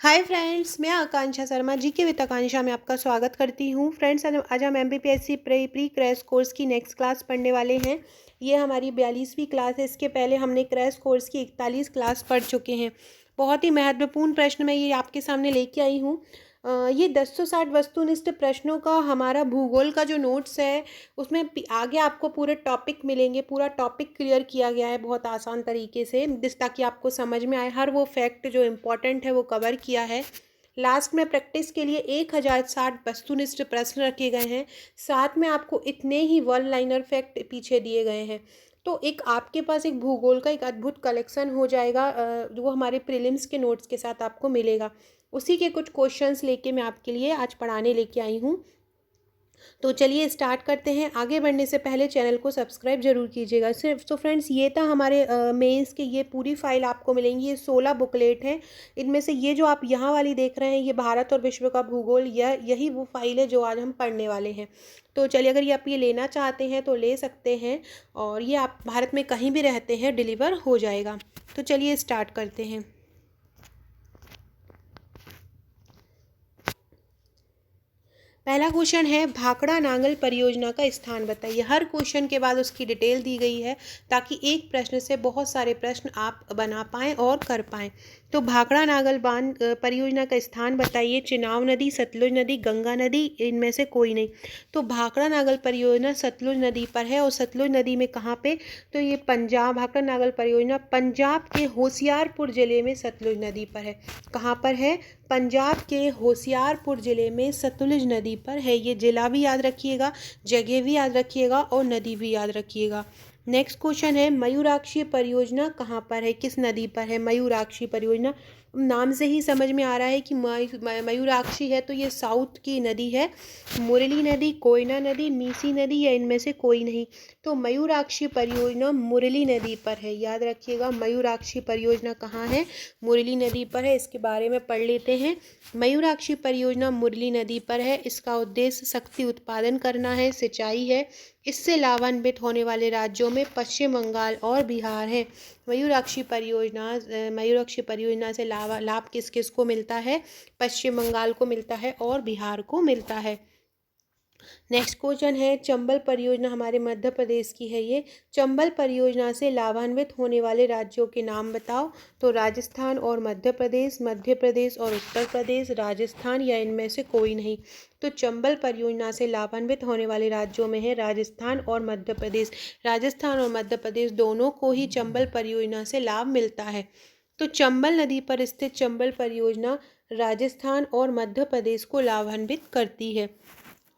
Hi friends, मैं आकांक्षा शर्मा जी के with आकांक्षा में आपका स्वागत करती हूँ। फ्रेंड्स, आज हम एमपीपीएससी प्री क्रैश कोर्स की नेक्स्ट क्लास पढ़ने वाले हैं। ये हमारी 42वीं क्लास है। इसके पहले हमने क्रैश कोर्स की 41 क्लास पढ़ चुके हैं। बहुत ही महत्वपूर्ण प्रश्न मैं ये आपके सामने लेके आई हूँ। ये 1060 वस्तुनिष्ठ प्रश्नों का हमारा भूगोल का जो नोट्स है उसमें आगे आपको पूरे टॉपिक मिलेंगे। पूरा टॉपिक क्लियर किया गया है बहुत आसान तरीके से, जिस ताकि आपको समझ में आए। हर वो फैक्ट जो इम्पोर्टेंट है वो कवर किया है। लास्ट में प्रैक्टिस के लिए 1060 वस्तुनिष्ठ प्रश्न रखे गए हैं। साथ में आपको इतने ही वन लाइनर फैक्ट पीछे दिए गए हैं। तो एक आपके पास एक भूगोल का एक अद्भुत कलेक्शन हो जाएगा, जो हमारे प्रीलिम्स के नोट्स के साथ आपको मिलेगा। उसी के कुछ क्वेश्चंस लेके मैं आपके लिए आज पढ़ाने लेके आई हूँ। तो चलिए स्टार्ट करते हैं। आगे बढ़ने से पहले चैनल को सब्सक्राइब जरूर कीजिएगा। सिर्फ तो फ्रेंड्स, ये था हमारे मेंस के, ये पूरी फाइल आपको मिलेंगी। ये 16 बुकलेट हैं। इनमें से ये जो आप यहाँ वाली देख रहे हैं, ये भारत और विश्व का भूगोल, यही वो फाइल है जो आज हम पढ़ने वाले हैं। तो चलिए, अगर ये आप ये लेना चाहते हैं तो ले सकते हैं, और ये आप भारत में कहीं भी रहते हैं डिलीवर हो जाएगा। तो चलिए स्टार्ट करते हैं। पहला क्वेश्चन है, भाखड़ा नांगल परियोजना का स्थान बताइए। हर क्वेश्चन के बाद उसकी डिटेल दी गई है, ताकि एक प्रश्न से बहुत सारे प्रश्न आप बना पाएँ और कर पाएँ। तो भाखड़ा नांगल बांध परियोजना का स्थान बताइए। चिनाब नदी, सतलुज नदी, गंगा नदी, इनमें से कोई नहीं। तो भाखड़ा नांगल परियोजना सतलुज नदी पर है। और सतलुज नदी में कहाँ पे? तो ये पंजाब, भाखड़ा नांगल परियोजना पंजाब के होशियारपुर ज़िले में सतलुज नदी पर है। कहाँ पर है? पंजाब के होशियारपुर ज़िले में सतलुज नदी पर है। ये ज़िला भी याद रखिएगा, जगह भी याद रखिएगा और नदी भी याद रखिएगा। नेक्स्ट क्वेश्चन है, मयूराक्षी परियोजना कहाँ पर है, किस नदी पर है मयूराक्षी परियोजना? नाम से ही समझ में आ रहा है कि मयूराक्षी है, तो ये साउथ की नदी है। मुरली नदी, कोयना नदी, मीसी नदी, या इनमें से कोई नहीं। तो मयूराक्षी परियोजना मुरली नदी पर है। याद रखिएगा, मयूराक्षी परियोजना कहाँ है? मुरली नदी पर है। इसके बारे में पढ़ लेते हैं। मयूराक्षी परियोजना मुरली नदी पर है। इसका उद्देश्य शक्ति उत्पादन करना है, सिंचाई है। इससे लाभान्वित होने वाले राज्यों में पश्चिम बंगाल और बिहार है। मयूराक्षी परियोजना से लाभ किस किस को मिलता है? पश्चिम बंगाल को मिलता है और बिहार को मिलता है। नेक्स्ट क्वेश्चन है, चंबल परियोजना हमारे मध्य प्रदेश की है। ये चंबल परियोजना से लाभान्वित होने वाले राज्यों के नाम बताओ। तो राजस्थान और मध्य प्रदेश और उत्तर प्रदेश, राजस्थान, या इनमें से कोई नहीं। तो चंबल परियोजना से लाभान्वित होने वाले राज्यों में है राजस्थान और मध्य प्रदेश। राजस्थान और मध्य प्रदेश दोनों को ही चंबल परियोजना से लाभ मिलता है। तो चंबल नदी पर स्थित चंबल परियोजना राजस्थान और मध्य प्रदेश को लाभान्वित करती है।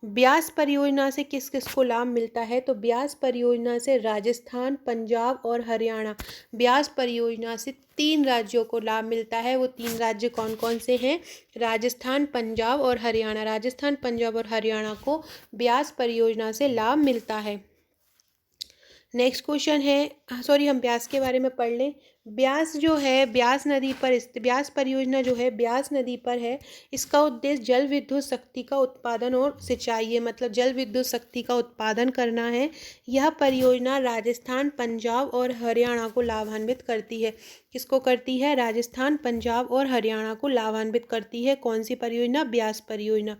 ब्यास परियोजना से किस किस को लाभ मिलता है? तो ब्यास परियोजना से राजस्थान, पंजाब और हरियाणा। ब्यास परियोजना से 3 राज्यों को लाभ मिलता है। वो 3 राज्य कौन कौन से हैं? राजस्थान, पंजाब और हरियाणा। राजस्थान, पंजाब और हरियाणा को ब्यास परियोजना से लाभ मिलता है। नेक्स्ट क्वेश्चन है, सॉरी, हम ब्यास के बारे में पढ़ लें। ब्यास जो है, ब्यास नदी पर ब्यास परियोजना जो है ब्यास नदी पर है। इसका उद्देश्य जल विद्युत शक्ति का उत्पादन और सिंचाई है, मतलब जल विद्युत शक्ति का उत्पादन करना है। यह परियोजना राजस्थान, पंजाब और हरियाणा को लाभान्वित करती है। किसको करती है? राजस्थान, पंजाब और हरियाणा को लाभान्वित करती है। कौन सी परियोजना? ब्यास परियोजना।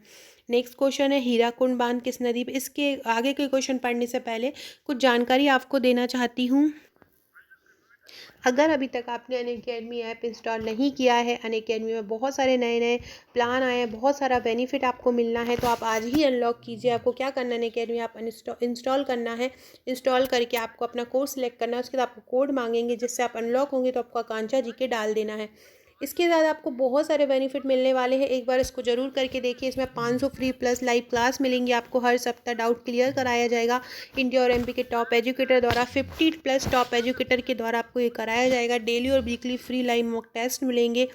नेक्स्ट क्वेश्चन है, हीराकुंड बांध किस नदी पर? इसके आगे के क्वेश्चन पढ़ने से पहले कुछ जानकारी आपको देना चाहती हूँ। अगर अभी तक आपने अनअकैडमी ऐप इंस्टॉल नहीं किया है, अनअकैडमी में बहुत सारे नए नए प्लान आए हैं, बहुत सारा बेनिफिट आपको मिलना है, तो आप आज ही अनलॉक कीजिए। आपको क्या करना है, अनअकैडमी आप इंस्टॉल करना है। इंस्टॉल करके आपको अपना कोर्स सेलेक्ट करना है। उसके बाद आपको कोड मांगेंगे, जिससे आप अनलॉक होंगे। तो आपको आकांक्षा जी के डाल देना है। इसके साथ आपको बहुत सारे बेनिफिट मिलने वाले हैं। एक बार इसको जरूर करके देखिए। इसमें 500 फ्री प्लस लाइव क्लास मिलेंगी आपको। हर सप्ताह डाउट क्लियर कराया जाएगा। इंडिया और एमपी के टॉप एजुकेटर द्वारा 50 प्लस टॉप एजुकेटर के द्वारा आपको ये कराया जाएगा। डेली और weekly free live mock test मिलेंगे।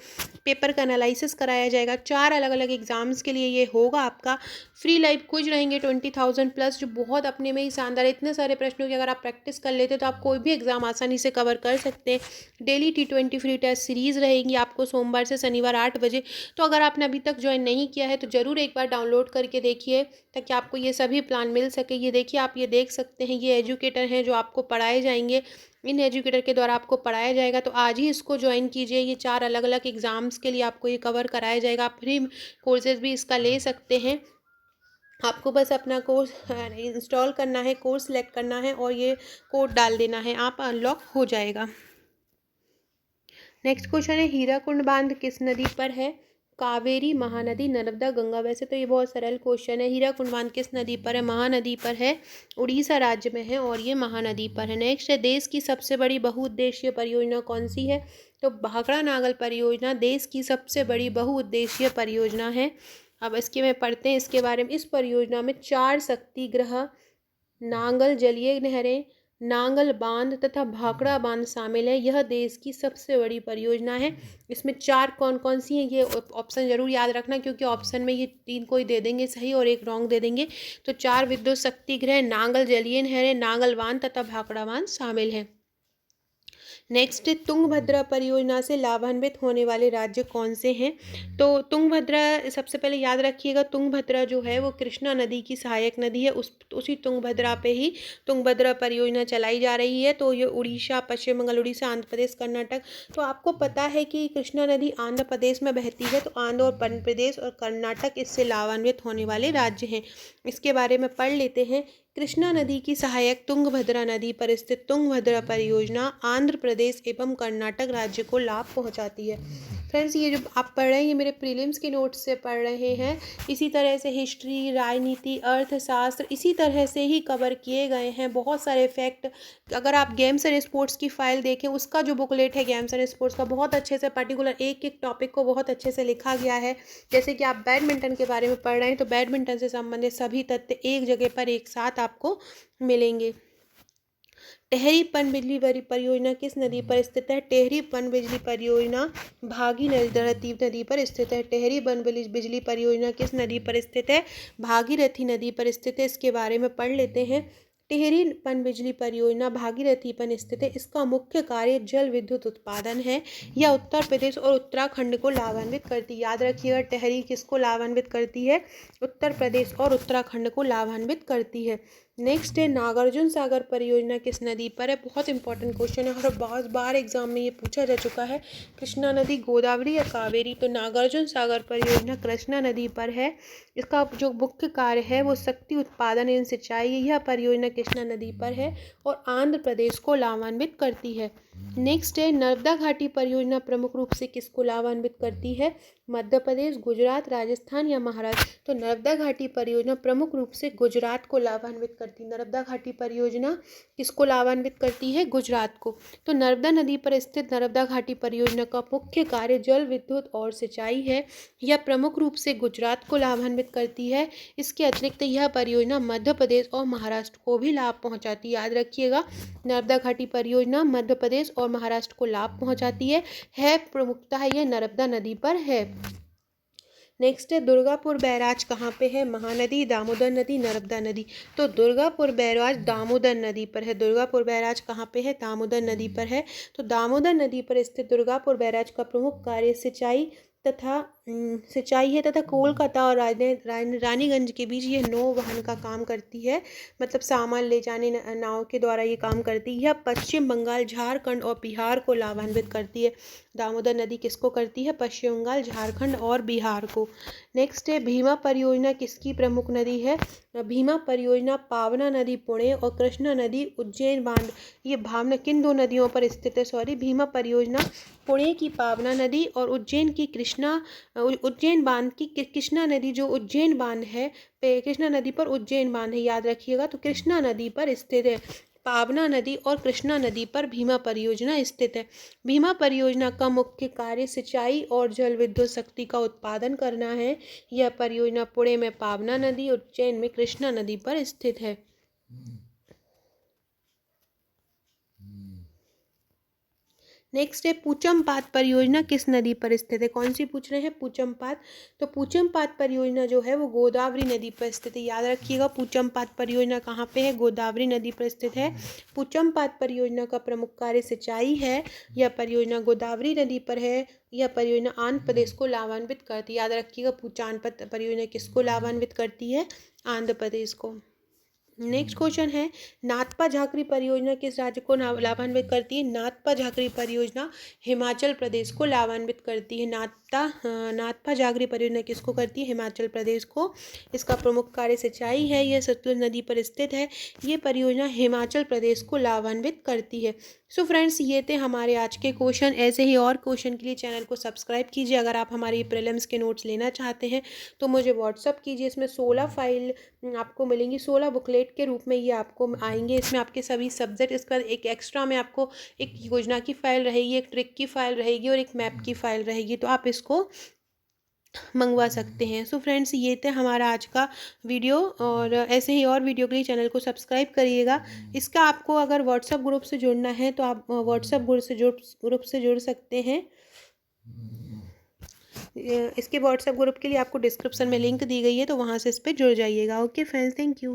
पेपर का एनालिसिस कराया जाएगा। 4 अलग अलग एग्जाम्स के लिए ये होगा आपका। फ्री लाइव क्विज रहेंगे 20,000 प्लस, जो बहुत अपने में ही शानदार। इतने सारे प्रश्नों की अगर आप प्रैक्टिस कर लेते तो आप कोई भी एग्जाम आसानी से कवर कर सकते हैं। Daily T20 free test series रहेंगी। आपको आपको सोमवार से शनिवार 8 बजे। तो अगर आपने अभी तक ज्वाइन नहीं किया है तो ज़रूर एक बार डाउनलोड करके देखिए, ताकि आपको ये सभी प्लान मिल सके। ये देखिए, आप ये देख सकते हैं, ये एजुकेटर हैं जो आपको पढ़ाए जाएंगे। इन एजुकेटर के द्वारा आपको पढ़ाया जाएगा, तो आज ही इसको ज्वाइन कीजिए। ये 4 अलग अलग एग्ज़ाम्स के लिए आपको ये कवर कराया जाएगा। आप फ्री कोर्सेज़ भी इसका ले सकते हैं। आपको बस अपना कोर्स इंस्टॉल करना है, कोर्स सेलेक्ट करना है और ये कोड डाल देना है, आप अनलॉक हो जाएगा। नेक्स्ट क्वेश्चन है, हीराकुंड बांध किस नदी पर है? कावेरी, महानदी, नर्मदा, गंगा। वैसे तो ये बहुत सरल क्वेश्चन है। हीराकुंड बांध किस नदी पर है? महानदी पर है, उड़ीसा राज्य में है और ये महानदी पर है। नेक्स्ट है, देश की सबसे बड़ी बहुउद्देशीय परियोजना कौन सी है? तो भाखड़ा नागल परियोजना देश की सबसे बड़ी बहुउद्देशीय परियोजना है। अब इसके में पढ़ते हैं इसके बारे में। इस परियोजना में 4 शक्ति ग्रह, नांगल जलीय नहरें, नांगल बांध तथा भाखड़ा बांध शामिल है। यह देश की सबसे बड़ी परियोजना है। इसमें 4 कौन कौन सी हैं, ये ऑप्शन जरूर याद रखना, क्योंकि ऑप्शन में ये 3 कोई दे देंगे सही और 1 रॉन्ग दे देंगे। तो 4 विद्युत शक्ति गृह, नांगल जलीय नहरें, नांगल बांध तथा भाखड़ा बांध शामिल है। नेक्स्ट, तुंगभद्रा परियोजना से लाभान्वित होने वाले राज्य कौन से हैं? तो तुंगभद्रा, सबसे पहले याद रखिएगा, तुंगभद्रा जो है वो कृष्णा नदी की सहायक नदी है। उसी तुंगभद्रा पे ही तुंगभद्रा परियोजना चलाई जा रही है। तो ये उड़ीसा, पश्चिम बंगाल, उड़ीसा, आंध्र प्रदेश, कर्नाटक। तो आपको पता है कि कृष्णा नदी आंध्र प्रदेश में बहती है, तो आंध्र और प्रदेश और कर्नाटक इससे लाभान्वित होने वाले राज्य हैं। इसके बारे में पढ़ लेते हैं। कृष्णा नदी की सहायक तुंगभद्रा नदी पर स्थित तुंगभद्रा परियोजना आंध्र प्रदेश एवं कर्नाटक राज्य को लाभ पहुंचाती है। फ्रेंड्स, ये जो आप पढ़ रहे हैं ये मेरे प्रीलिम्स के नोट्स से पढ़ रहे हैं। इसी तरह से हिस्ट्री, राजनीति, अर्थशास्त्र इसी तरह से ही कवर किए गए हैं। बहुत सारे फैक्ट, अगर आप गेम्स एंड स्पोर्ट्स की फाइल देखें, उसका जो बुकलेट है गेम्स एंड स्पोर्ट्स का, बहुत अच्छे से पर्टिकुलर एक एक टॉपिक को बहुत अच्छे से लिखा गया है। जैसे कि आप बैडमिंटन के बारे में पढ़ रहे हैं, तो बैडमिंटन से संबंधित सभी तथ्य एक जगह पर एक साथ आपको मिलेंगे। टेहरी पनबिजली परियोजना किस नदी पर स्थित है? टेहरी पनबिजली परियोजना भागीरथी नदी पर स्थित है। टेहरी पनबिजली परियोजना किस नदी पर स्थित है? भागीरथी नदी पर स्थित है। इसके बारे में पढ़ लेते हैं। टेहरी पनबिजली परियोजना भागीरथी पर स्थित है। इसका मुख्य कार्य जल विद्युत उत्पादन है। यह उत्तर प्रदेश और उत्तराखंड को लाभान्वित करती है। याद रखिएगा, टेहरी किसको लाभान्वित करती है? उत्तर प्रदेश और उत्तराखंड को लाभान्वित करती है। नेक्स्ट है, नागार्जुन सागर परियोजना किस नदी पर है? बहुत इंपॉर्टेंट क्वेश्चन है और बहुत बार एग्जाम में ये पूछा जा चुका है। कृष्णा नदी, गोदावरी या कावेरी? तो नागार्जुन सागर परियोजना कृष्णा नदी पर है। इसका जो मुख्य कार्य है वो शक्ति उत्पादन एवं सिंचाई है। यह परियोजना कृष्णा नदी पर है और आंध्र प्रदेश को लाभान्वित करती है। नेक्स्ट है, नर्मदा घाटी परियोजना प्रमुख रूप से किसको लाभान्वित करती है? मध्य प्रदेश, गुजरात, राजस्थान या महाराष्ट्र? तो नर्मदा घाटी परियोजना प्रमुख रूप से गुजरात को लाभान्वित करती है। नर्मदा घाटी परियोजना किसको लाभान्वित करती है? गुजरात को। तो नर्मदा नदी पर स्थित नर्मदा घाटी परियोजना का मुख्य कार्य जल विद्युत और सिंचाई है। यह प्रमुख रूप से गुजरात को लाभान्वित करती है। इसके अतिरिक्त यह परियोजना मध्य प्रदेश और महाराष्ट्र को भी लाभ पहुंचाती है। याद रखिएगा, नर्मदा घाटी परियोजना मध्य प्रदेश और महाराष्ट्र को लाभ पहुंचाती है प्रमुखता है यह नर्मदा नदी पर है। नेक्स्ट है, दुर्गापुर बैराज कहाँ पे है? महानदी, दामोदर नदी, नर्मदा नदी? तो दुर्गापुर बैराज दामोदर नदी पर है। दुर्गापुर बैराज कहाँ पे है? दामोदर नदी पर है। तो दामोदर नदी पर स्थित दुर्गापुर बैराज का प्रमुख कार्य सिंचाई है तथा कोलकाता और रानीगंज के बीच यह नौ वहन का काम करती है। मतलब सामान ले जाने नाव के द्वारा ये काम करती है। यह पश्चिम बंगाल, झारखंड और बिहार को लाभान्वित करती है। दामोदर नदी किसको करती है? पश्चिम बंगाल, झारखंड और बिहार को। नेक्स्ट है, भीमा परियोजना किसकी प्रमुख नदी है? भीमा परियोजना पावना नदी पुणे और कृष्णा नदी उज्जैन बांध, ये भावना किन 2 नदियों पर स्थित है? भीमा परियोजना पुणे की पावना नदी और उज्जैन की उज्जैन बांध की कृष्णा नदी, जो उज्जैन बांध है, कृष्णा नदी पर उज्जैन बांध है। याद रखिएगा, तो कृष्णा नदी पर स्थित है। पावना नदी और कृष्णा नदी पर भीमा परियोजना स्थित है। भीमा परियोजना का मुख्य कार्य सिंचाई और जल विद्युत शक्ति का उत्पादन करना है। यह परियोजना पुणे में पावना नदी, उज्जैन में कृष्णा नदी पर स्थित है। नेक्स्ट है पूचमपात परियोजना किस नदी पर स्थित है? कौन सी पूछ रहे हैं? पूचमपात। तो पूचमपात परियोजना जो है वो गोदावरी नदी पर स्थित है। याद रखिएगा, पूचमपात परियोजना कहाँ पे है? गोदावरी नदी पर स्थित है। पूचमपात परियोजना का प्रमुख कार्य सिंचाई है। यह परियोजना गोदावरी नदी पर है। यह परियोजना आंध्र प्रदेश को लाभान्वित करती है। याद रखिएगा, पूचमपात परियोजना किसको लाभान्वित करती है? आंध्र प्रदेश को। नेक्स्ट क्वेश्चन है, नाथपा झाकरी परियोजना किस राज्य को लाभान्वित करती है? नाथपा झाकरी परियोजना हिमाचल प्रदेश को लाभान्वित करती है। नाथपा झाकरी परियोजना किसको करती है? हिमाचल प्रदेश को। इसका प्रमुख कार्य सिंचाई है। यह सतलुज नदी पर स्थित है। ये परियोजना हिमाचल प्रदेश को लाभान्वित करती है। सो फ्रेंड्स, ये थे हमारे आज के क्वेश्चन। ऐसे ही और क्वेश्चन के लिए चैनल को सब्सक्राइब कीजिए। अगर आप हमारी प्रीलिम्स के नोट्स लेना चाहते हैं तो मुझे व्हाट्सअप कीजिए। इसमें 16 फाइल आपको मिलेंगी, 16 बुकलेट के रूप में ये आपको आएंगे। इसमें आपके सभी सब्जेक्ट, इसका एक एक्स्ट्रा में आपको एक योजना की फ़ाइल रहेगी, एक ट्रिक की फ़ाइल रहेगी और एक मैप की फ़ाइल रहेगी, तो आप इसको मंगवा सकते हैं। सो फ्रेंड्स, ये था हमारा आज का वीडियो, और ऐसे ही और वीडियो के लिए चैनल को सब्सक्राइब करिएगा। इसका आपको अगर व्हाट्सअप ग्रुप से जुड़ना है तो आप व्हाट्सअप ग्रुप से जुड़ सकते हैं। इसके व्हाट्सएप ग्रुप के लिए आपको डिस्क्रिप्शन में लिंक दी गई है, तो वहाँ से इस पर जुड़ जाइएगा। Okay friends, thank you.